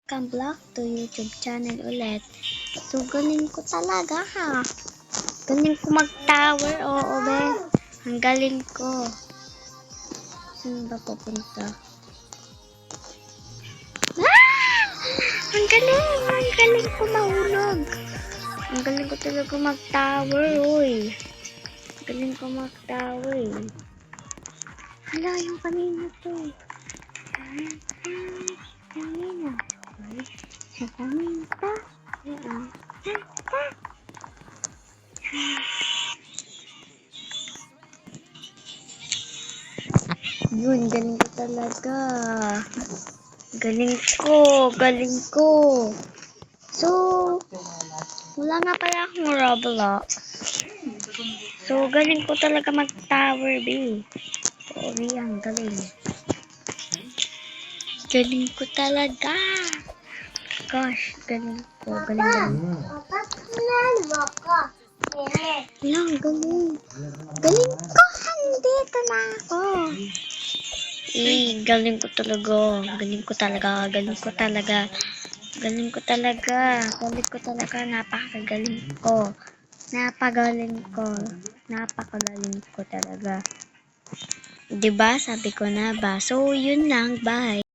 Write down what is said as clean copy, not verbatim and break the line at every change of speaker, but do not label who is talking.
welcome back to YouTube channel ulit. So, galing ko talaga ha. Galing ko mag-tower, oo be. Ang galing ko. Saan ba pupunta? Ah! Ang galing ko mahulog. Ang galing ko talaga mag-tower, oy. Ang galing ko mag-tower. Hala, yung kanina to. Kanina. Sa kanina. Yun, galing ko talaga. Galing ko. So, wala nga pala akong Roblox. So, galing ko talaga mag-tower, B. Sorry, ang galing. Galing ko talaga. Gosh, galing ko. Galing. Lang, galing. Galing ko. Andito na ako. Galing ko talaga. Galing ko talaga. Napakagaling ko. Napakagaling ko talaga. Diba? Sabi ko na ba? So, yun lang. Bye.